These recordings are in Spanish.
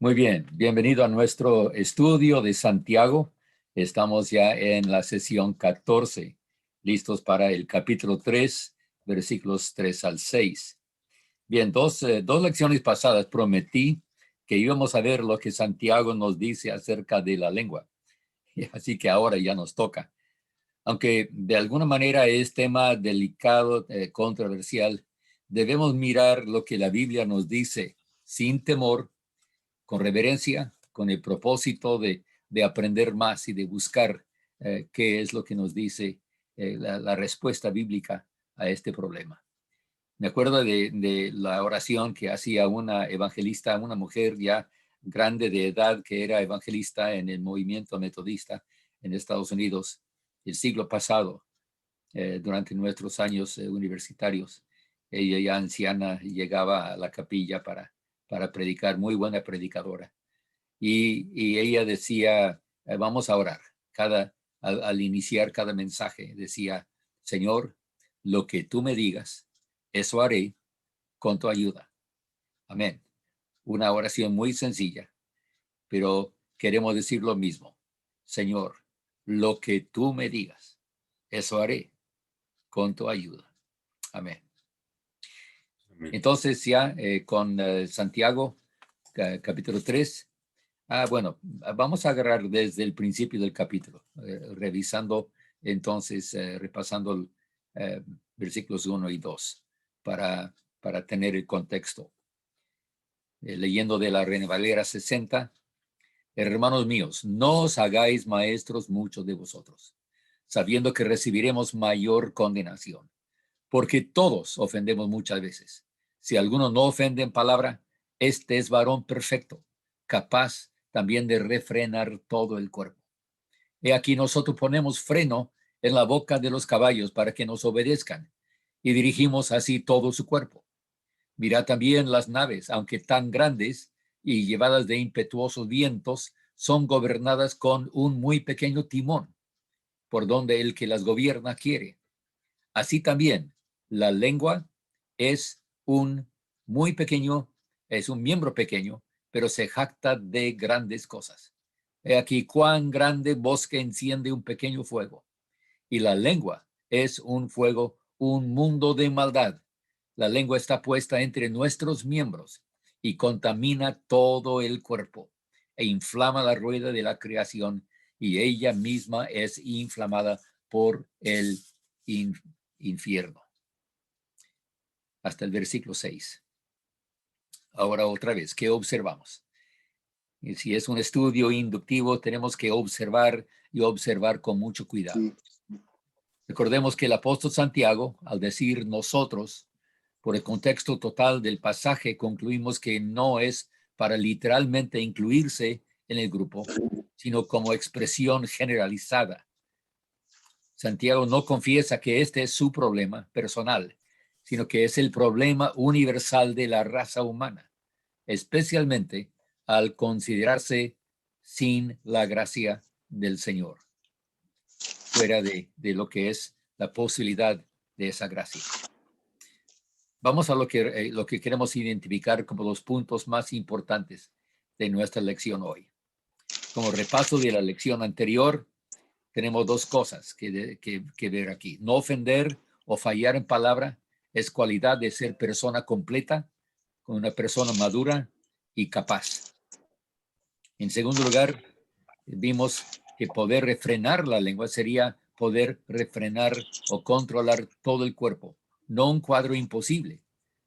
Muy bien, bienvenido a nuestro estudio de Santiago. Estamos ya en la sesión 14, listos para el capítulo 3, versículos 3 al 6. Bien, dos lecciones pasadas prometí que íbamos a ver lo que Santiago nos dice acerca de la lengua. Así que ahora ya nos toca. Aunque de alguna manera es tema delicado, controversial, debemos mirar lo que la Biblia nos dice sin temor, con reverencia, con el propósito de aprender más y de buscar qué es lo que nos dice la respuesta bíblica a este problema. Me acuerdo de la oración que hacía una evangelista, una mujer ya grande de edad que era evangelista en el movimiento metodista en Estados Unidos el siglo pasado, durante nuestros años universitarios. Ella ya anciana llegaba a la capilla para predicar, muy buena predicadora. Y ella decía, vamos a orar. Al iniciar cada mensaje decía, Señor, lo que tú me digas, eso haré con tu ayuda. Amén. Una oración muy sencilla, pero queremos decir lo mismo. Señor, lo que tú me digas, eso haré con tu ayuda. Amén. Amén. Entonces ya con Santiago, capítulo 3. Bueno, vamos a agarrar desde el principio del capítulo, revisando entonces, repasando eh, versículos 1 y 2 para tener el contexto. Leyendo de la Reina Valera 60, hermanos míos, no os hagáis maestros muchos de vosotros, sabiendo que recibiremos mayor condenación, porque todos ofendemos muchas veces. Si alguno no ofende en palabra, este es varón perfecto, capaz también de refrenar todo el cuerpo. He aquí nosotros ponemos freno en la boca de los caballos para que nos obedezcan y dirigimos así todo su cuerpo. Mirad también las naves, aunque tan grandes y llevadas de impetuosos vientos, son gobernadas con un muy pequeño timón, por donde el que las gobierna quiere. Así también, la lengua es un muy pequeño, es un miembro pequeño, pero se jacta de grandes cosas. He aquí cuán grande bosque enciende un pequeño fuego. Y la lengua es un fuego, un mundo de maldad. La lengua está puesta entre nuestros miembros y contamina todo el cuerpo e inflama la rueda de la creación, y ella misma es inflamada por el infierno. Hasta el versículo 6. Ahora otra vez, ¿qué observamos? Y si es un estudio inductivo, tenemos que observar y observar con mucho cuidado. Recordemos que el apóstol Santiago, al decir nosotros, por el contexto total del pasaje, concluimos que no es para literalmente incluirse en el grupo, sino como expresión generalizada. Santiago no confiesa que este es su problema personal, sino que es el problema universal de la raza humana, especialmente al considerarse sin la gracia del Señor, fuera de lo que es la posibilidad de esa gracia. Vamos a lo que queremos identificar como los puntos más importantes de nuestra lección hoy. Como repaso de la lección anterior, tenemos dos cosas que ver aquí. No ofender o fallar en palabra es cualidad de ser persona completa, con una persona madura y capaz. En segundo lugar, vimos que poder refrenar la lengua sería poder refrenar o controlar todo el cuerpo, no un cuadro imposible,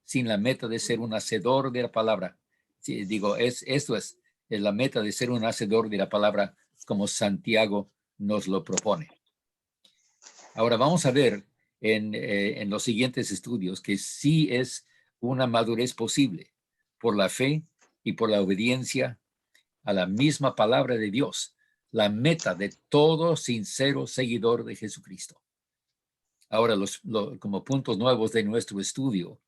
sin la meta de ser un hacedor de la palabra. Sí, digo, esto es la meta de ser un hacedor de la palabra como Santiago nos lo propone. Ahora vamos a ver en los siguientes estudios que sí es una madurez posible por la fe y por la obediencia a la misma palabra de Dios, la meta de todo sincero seguidor de Jesucristo. Ahora, como puntos nuevos de nuestro estudio,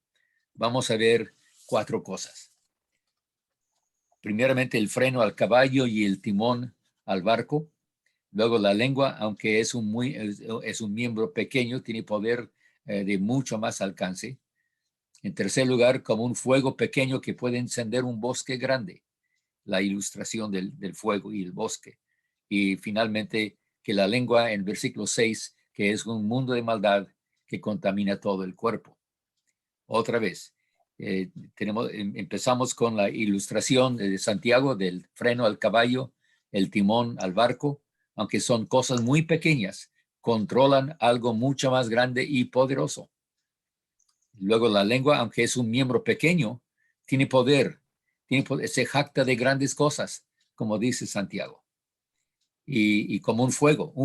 vamos a ver cuatro cosas. Primeramente, el freno al caballo y el timón al barco. Luego, la lengua, aunque es un miembro pequeño, tiene poder de mucho más alcance. En tercer lugar, como un fuego pequeño que puede encender un bosque grande. la ilustración del fuego y el bosque. Y finalmente, que la lengua en versículo 6, que es un mundo de maldad que contamina todo el cuerpo. Otra vez, empezamos con la ilustración de Santiago del freno al caballo, el timón al barco, aunque son cosas muy pequeñas, controlan algo mucho más grande y poderoso. Luego la lengua, aunque es un miembro pequeño, tiene poder, se jacta de grandes cosas, como dice Santiago. Y como un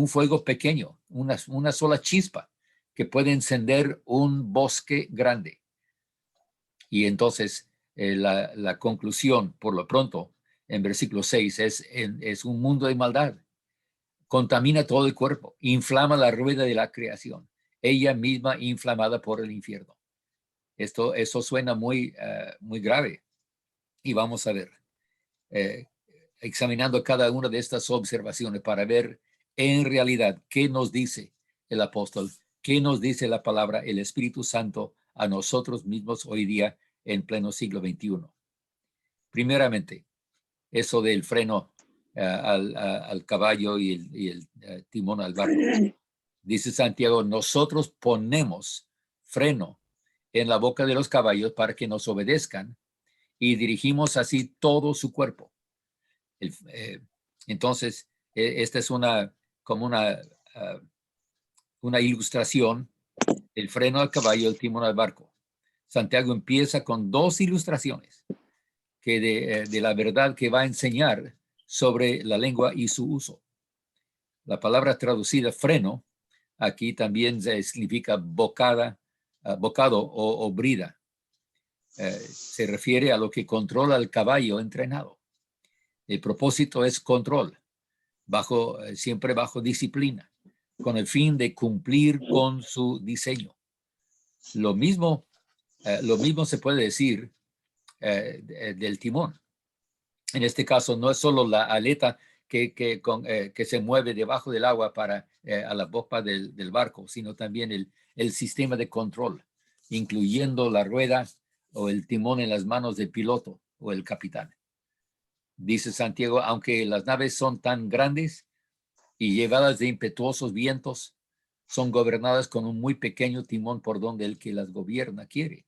fuego pequeño, una sola chispa que puede encender un bosque grande. Y entonces la conclusión, por lo pronto, en versículo 6, es un mundo de maldad. Contamina todo el cuerpo, inflama la rueda de la creación, ella misma inflamada por el infierno. Eso suena muy grave. Y vamos a ver, examinando cada una de estas observaciones para ver en realidad qué nos dice el apóstol, qué nos dice la palabra, el Espíritu Santo a nosotros mismos hoy día en pleno siglo XXI. Primeramente, eso del freno al caballo y el timón al barco. Dice Santiago, nosotros ponemos freno en la boca de los caballos para que nos obedezcan y dirigimos así todo su cuerpo. Entonces, esta es como una ilustración del freno al caballo, el timón al barco. Santiago empieza con dos ilustraciones que de la verdad que va a enseñar sobre la lengua y su uso. La palabra traducida freno aquí también significa bocado o brida. Se refiere a lo que controla el caballo entrenado. El propósito es control, siempre bajo disciplina, con el fin de cumplir con su diseño. Lo mismo se puede decir del timón. En este caso, no es solo la aleta que se mueve debajo del agua a la boca del barco, sino también el sistema de control, incluyendo la rueda o el timón en las manos del piloto o el capitán. Dice Santiago, aunque las naves son tan grandes y llevadas de impetuosos vientos, son gobernadas con un muy pequeño timón por donde el que las gobierna quiere.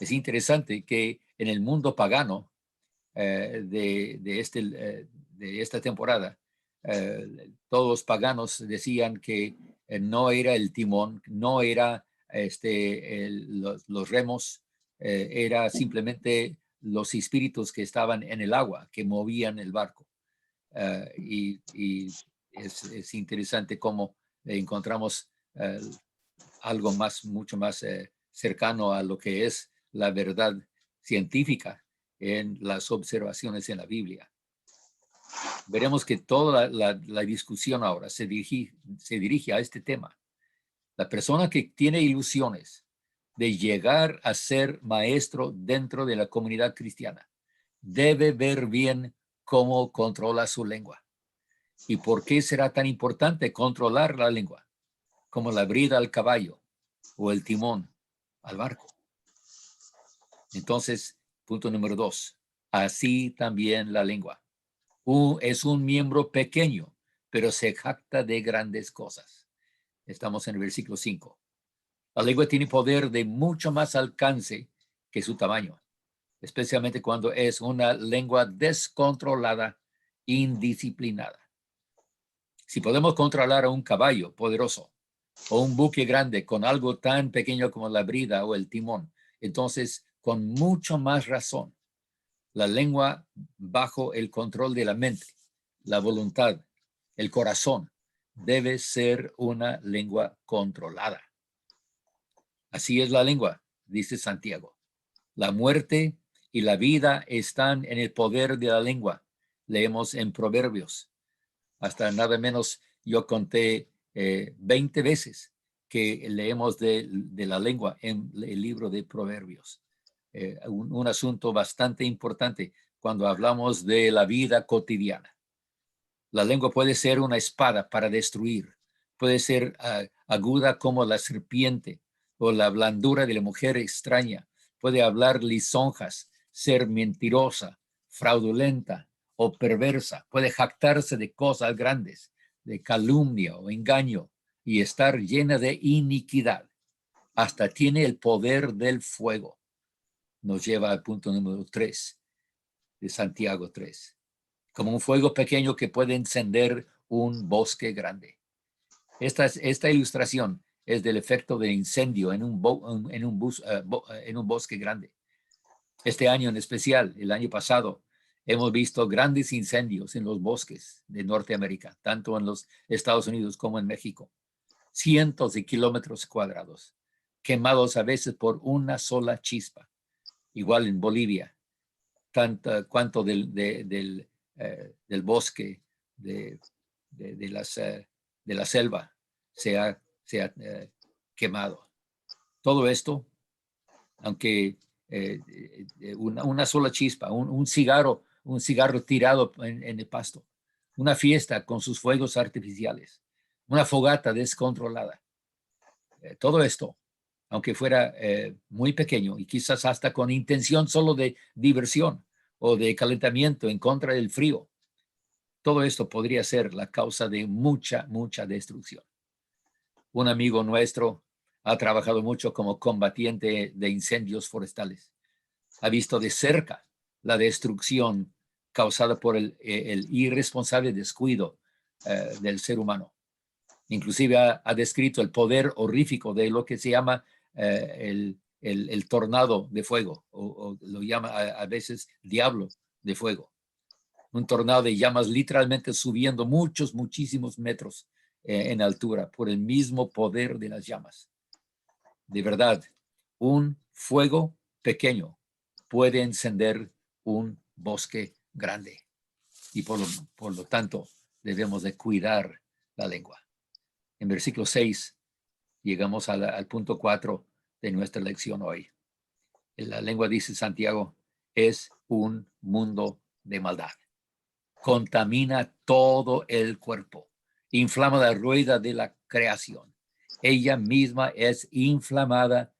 Es interesante que en el mundo pagano de esta temporada, todos los paganos decían que no era el timón, no era los remos, era simplemente los espíritus que estaban en el agua, que movían el barco. Y es interesante cómo encontramos algo mucho más cercano a lo que es la verdad científica en las observaciones en la Biblia. Veremos que toda la discusión ahora se dirige a este tema. La persona que tiene ilusiones de llegar a ser maestro dentro de la comunidad cristiana debe ver bien cómo controla su lengua. ¿Y por qué será tan importante controlar la lengua? Como la brida al caballo o el timón al barco. Entonces, punto número 2. Así también la lengua. Es un miembro pequeño, pero se jacta de grandes cosas. Estamos en el versículo 5. La lengua tiene poder de mucho más alcance que su tamaño, especialmente cuando es una lengua descontrolada, indisciplinada. Si podemos controlar a un caballo poderoso o un buque grande con algo tan pequeño como la brida o el timón, entonces, con mucho más razón, la lengua bajo el control de la mente, la voluntad, el corazón, debe ser una lengua controlada. Así es la lengua, dice Santiago. La muerte y la vida están en el poder de la lengua. Leemos en Proverbios. Hasta nada menos yo conté 20 veces que leemos de la lengua en el libro de Proverbios. Un asunto bastante importante cuando hablamos de la vida cotidiana. La lengua puede ser una espada para destruir, puede ser aguda como la serpiente o la blandura de la mujer extraña, puede hablar lisonjas, ser mentirosa, fraudulenta o perversa, puede jactarse de cosas grandes, de calumnia o engaño y estar llena de iniquidad. Hasta tiene el poder del fuego. Nos lleva al punto número 3 de Santiago 3. Como un fuego pequeño que puede encender un bosque grande. Esta ilustración es del efecto de incendio en un bosque grande. Este año en especial, el año pasado, hemos visto grandes incendios en los bosques de Norteamérica, tanto en los Estados Unidos como en México. Cientos de kilómetros cuadrados, quemados a veces por una sola chispa. Igual en Bolivia, tanto cuanto del bosque, de la selva, se ha quemado. Todo esto, aunque una sola chispa, un cigarro tirado en el pasto, una fiesta con sus fuegos artificiales, una fogata descontrolada. Todo esto, aunque fuera muy pequeño y quizás hasta con intención solo de diversión o de calentamiento en contra del frío, todo esto podría ser la causa de mucha destrucción. Un amigo nuestro ha trabajado mucho como combatiente de incendios forestales. Ha visto de cerca la destrucción causada por el irresponsable descuido del ser humano. Inclusive ha descrito el poder horrífico de lo que se llama el tornado de fuego, o lo llama a veces diablo de fuego. Un tornado de llamas literalmente subiendo muchísimos metros en altura por el mismo poder de las llamas. De verdad, un fuego pequeño puede encender un bosque grande y por lo tanto debemos de cuidar la lengua. En versículo 6 llegamos al punto 4 de nuestra lección hoy. La lengua, dice Santiago, es un mundo de maldad. Contamina todo el cuerpo, inflama la rueda de la creación. Ella misma es inflamada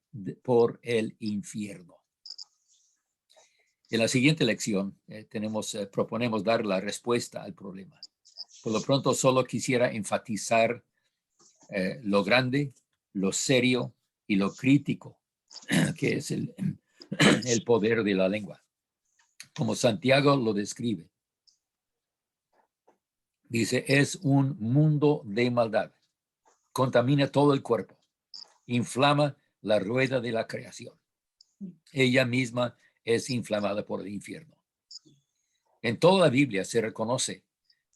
por el infierno. En la siguiente lección proponemos dar la respuesta al problema. Por lo pronto solo quisiera enfatizar lo grande, lo serio y lo crítico que es el poder de la lengua. Como Santiago lo describe. Dice, es un mundo de maldad. Contamina todo el cuerpo. Inflama la rueda de la creación. Ella misma es inflamada por el infierno. En toda la Biblia se reconoce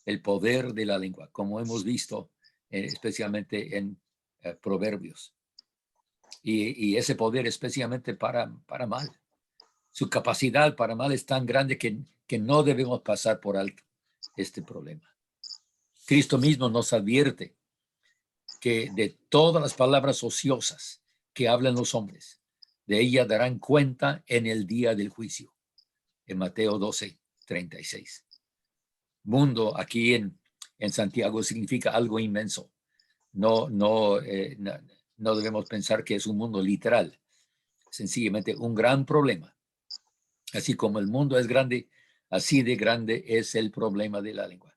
el poder de la lengua, como hemos visto especialmente en Proverbios. Y ese poder especialmente para mal. Su capacidad para mal es tan grande que no debemos pasar por alto este problema. Cristo mismo nos advierte que de todas las palabras ociosas que hablan los hombres, de ellas darán cuenta en el día del juicio. En Mateo 12:36. Mundo aquí en Santiago significa algo inmenso. No debemos pensar que es un mundo literal. Sencillamente un gran problema. Así como el mundo es grande, así de grande es el problema de la lengua.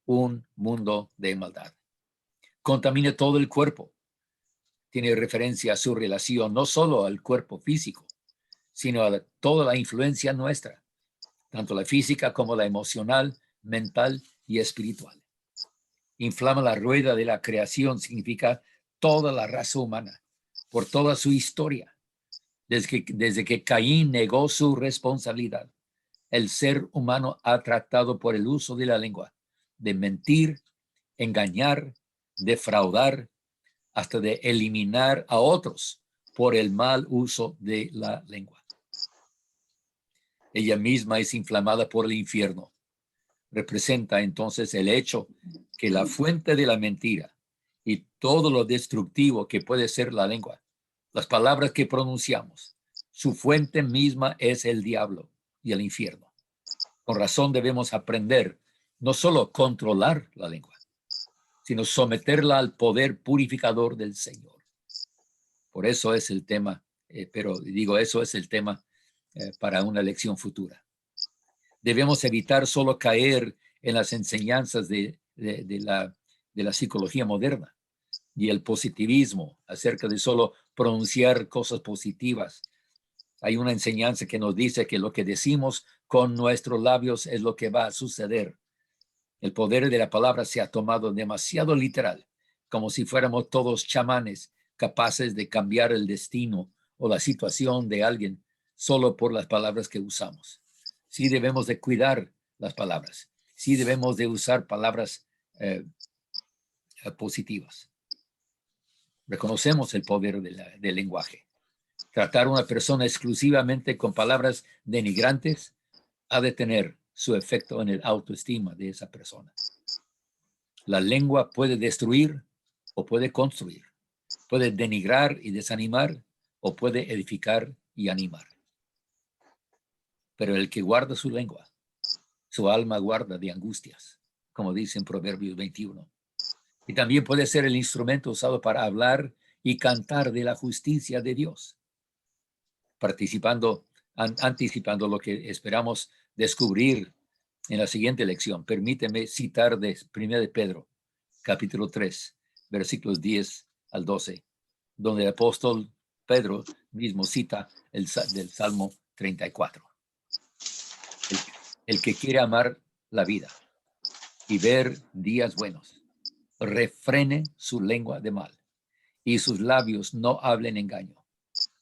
Un mundo de maldad. Contamina todo el cuerpo. Tiene referencia a su relación no solo al cuerpo físico, sino a toda la influencia nuestra, tanto la física como la emocional, mental y espiritual. Inflama la rueda de la creación significa toda la raza humana, por toda su historia. Desde que Caín negó su responsabilidad, el ser humano ha tratado por el uso de la lengua de mentir, engañar, defraudar, hasta de eliminar a otros por el mal uso de la lengua. Ella misma es inflamada por el infierno. Representa entonces el hecho que la fuente de la mentira y todo lo destructivo que puede ser la lengua, las palabras que pronunciamos, su fuente misma es el diablo y el infierno. Con razón debemos aprender no solo controlar la lengua, sino someterla al poder purificador del Señor. Por eso es el tema, eso es el tema para una lección futura. Debemos evitar solo caer en las enseñanzas de la psicología moderna y el positivismo acerca de solo pronunciar cosas positivas. Hay una enseñanza que nos dice que lo que decimos con nuestros labios es lo que va a suceder. El poder de la palabra se ha tomado demasiado literal, como si fuéramos todos chamanes capaces de cambiar el destino o la situación de alguien solo por las palabras que usamos. Sí debemos de cuidar las palabras. Sí debemos de usar palabras positivas. Reconocemos el poder del lenguaje. Tratar a una persona exclusivamente con palabras denigrantes ha de tener su efecto en el autoestima de esa persona. La lengua puede destruir o puede construir. Puede denigrar y desanimar o puede edificar y animar. Pero el que guarda su lengua, su alma guarda de angustias, como dice en Proverbios 21. Y también puede ser el instrumento usado para hablar y cantar de la justicia de Dios, anticipando lo que esperamos descubrir en la siguiente lección. Permíteme citar de 1 de Pedro, capítulo 3, versículos 10 al 12, donde el apóstol Pedro mismo cita del Salmo 34. El que quiere amar la vida y ver días buenos, refrene su lengua de mal y sus labios no hablen engaño.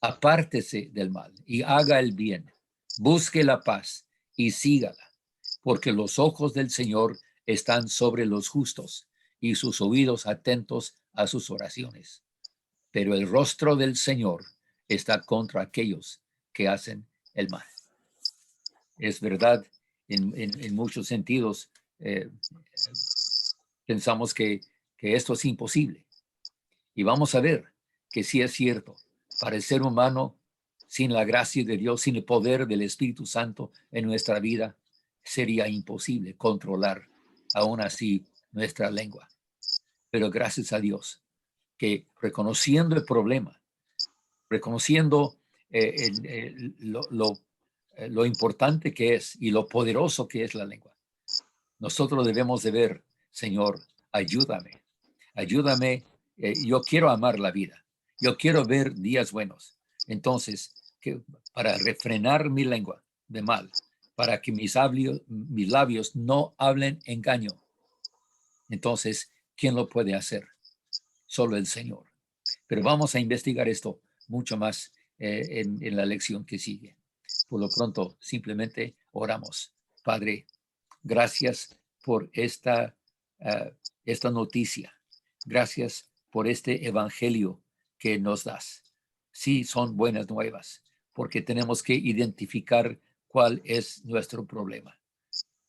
Apártese del mal y haga el bien. Busque la paz y sígala, porque los ojos del Señor están sobre los justos y sus oídos atentos a sus oraciones. Pero el rostro del Señor está contra aquellos que hacen el mal. Es verdad, en muchos sentidos, pensamos que esto es imposible. Y vamos a ver que sí es cierto. Para el ser humano, sin la gracia de Dios, sin el poder del Espíritu Santo en nuestra vida, sería imposible controlar aún así nuestra lengua. Pero gracias a Dios, que reconociendo el problema, reconociendo lo importante que es y lo poderoso que es la lengua, nosotros debemos de ver, Señor, ayúdame, ayúdame. Yo quiero amar la vida. Yo quiero ver días buenos. Entonces, para refrenar mi lengua de mal, para que mis labios no hablen engaño. Entonces, ¿quién lo puede hacer? Solo el Señor. Pero vamos a investigar esto mucho más en la lección que sigue. Por lo pronto, simplemente oramos. Padre, gracias por esta noticia. Gracias por este evangelio que nos das. Sí, son buenas nuevas, porque tenemos que identificar cuál es nuestro problema.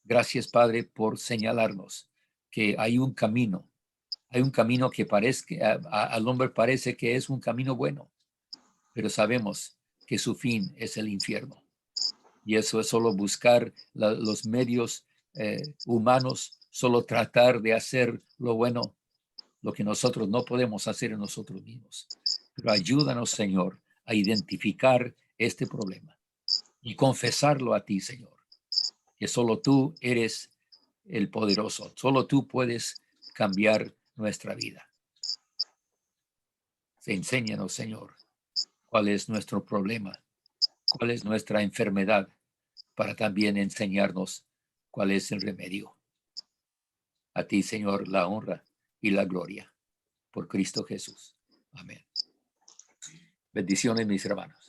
Gracias, Padre, por señalarnos que hay un camino que al hombre parece que es un camino bueno, pero sabemos que su fin es el infierno. Y eso es solo buscar los medios humanos, solo tratar de hacer lo bueno, lo que nosotros no podemos hacer en nosotros mismos. Pero ayúdanos, Señor, a identificar este problema y confesarlo a ti, Señor, que solo tú eres el poderoso, solo tú puedes cambiar nuestra vida. Enséñanos, Señor, cuál es nuestro problema, cuál es nuestra enfermedad, para también enseñarnos cuál es el remedio. A ti, Señor, la honra y la gloria por Cristo Jesús. Amén. Bendiciones, mis hermanos.